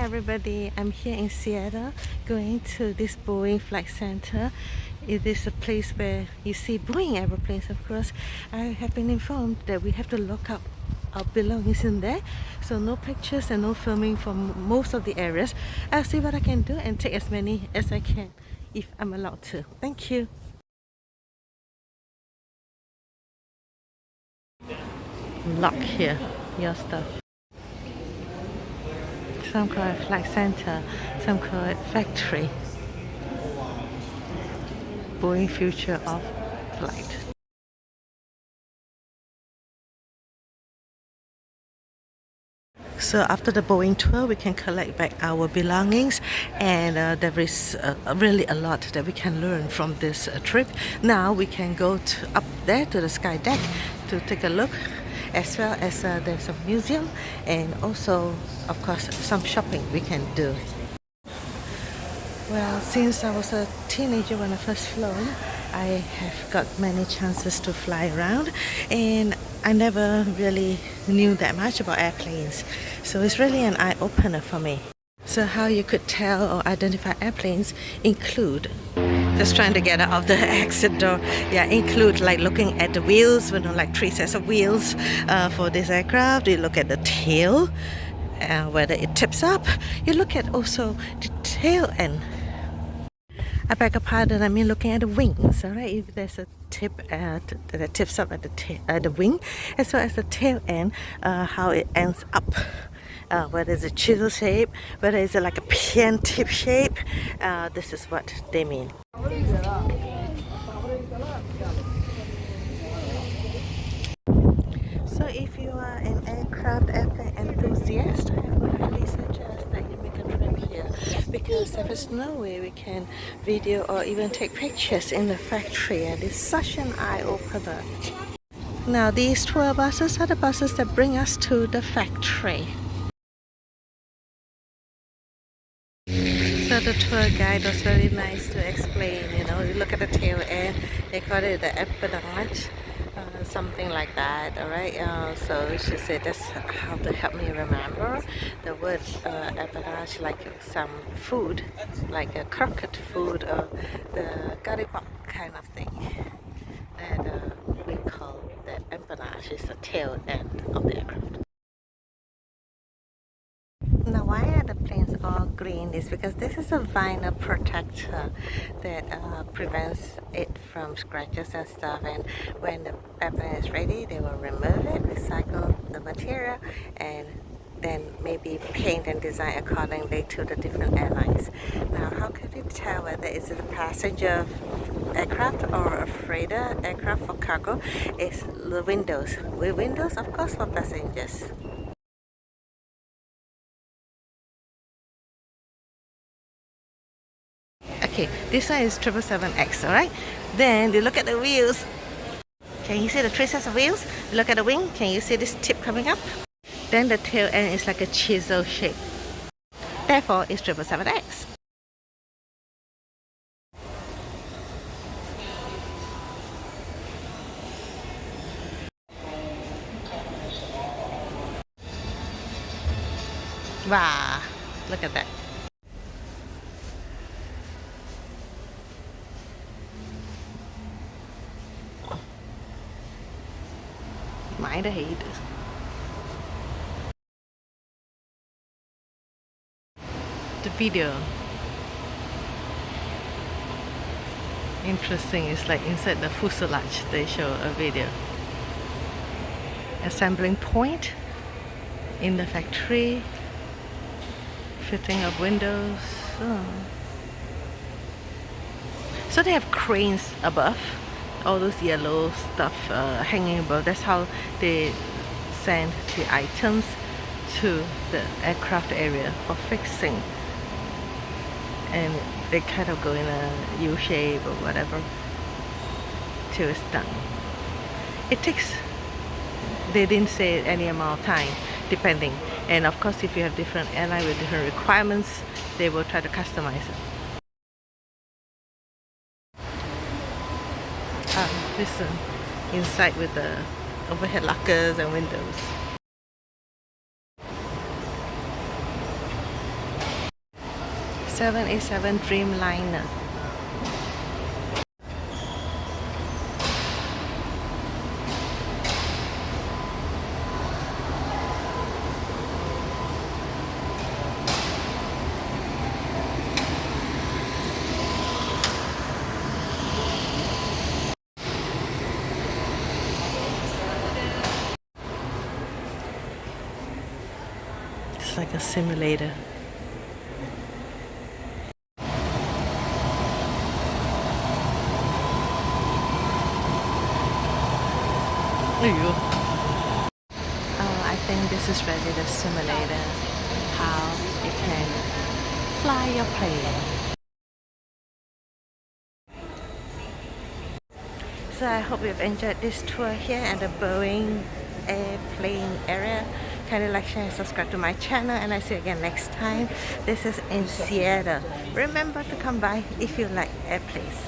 everybody, I'm here in Seattle going to this Boeing flight center. It is a place where you see Boeing aeroplanes, of course. I have been informed that we have to lock up our belongings in there, so no pictures and no filming from most of the areas. I'll see what I can do and take as many as I can if I'm allowed to. Thank you. Lock here, your stuff. Some call it flight center, some call it factory. Boeing future of flight. So after the Boeing tour, we can collect back our belongings, and there is really a lot that we can learn from this trip. Now we can go up there to the sky deck to take a look, as well as there's a museum and also, of course, some shopping we can do. Well, since I was a teenager when I first flown, I have got many chances to fly around, and I never really knew that much about airplanes. So it's really an eye-opener for me. So how you could tell or identify airplanes include, just trying to get out of the exit door, include like looking at the wheels, like 3 sets of wheels for this aircraft. You look at the tail, whether it tips up. You look at also the tail end. I beg your pardon, I mean looking at the wings, alright? If there's a tip that tips up at the wing, as well as the tail end, how it ends up. Whether it's a chisel shape, whether it's like a pen tip shape, this is what they mean. So if you are an airplane enthusiast, I would highly suggest that you make a trip here, because there is no way we can video or even take pictures in the factory, and it's such an eye-opener. Now these tour buses are the buses that bring us to the factory. So the tour guide was very nice to explain, you look at the tail end, they call it the empennage, something like that, alright? So she said that's how to help me remember the word empennage, like some food, like a croquette food or the curry-pop kind of thing. And we call the empennage is the tail end of the aircraft. Now why are the planes all green? Is because this is a vinyl protector that prevents it from scratches and stuff, and when the airplane is ready they will remove it, recycle the material, and then maybe paint and design accordingly to the different airlines. Now how could you tell whether it's a passenger aircraft or a freighter aircraft for cargo? It's the windows. With windows, of course, for passengers. Okay, this one is 777X, alright? Then you look at the wheels. Can you see the 3 sets of wheels? Look at the wing. Can you see this tip coming up? Then the tail end is like a chisel shape. Therefore, it's 777X. Wow, look at that. Mind the heat. The video. Interesting, it's like inside the fuselage they show a video. Assembling point in the factory. Fitting of windows. So they have cranes above. All those yellow stuff hanging above. That's how they send the items to the aircraft area for fixing, and they kind of go in a U shape or whatever till it's done. It takes, they didn't say any amount of time, depending, and of course if you have different airline with different requirements, they will try to customize it. This inside with the overhead lockers and windows. 787 Dreamliner. It's like a simulator. There you go. I think this is really the simulator, how you can fly your plane. So I hope you've enjoyed this tour here at the Boeing airplane area. Kindly like, share, and subscribe to my channel, and I see you again next time. This is in Seattle. Remember to come by if you like airplanes.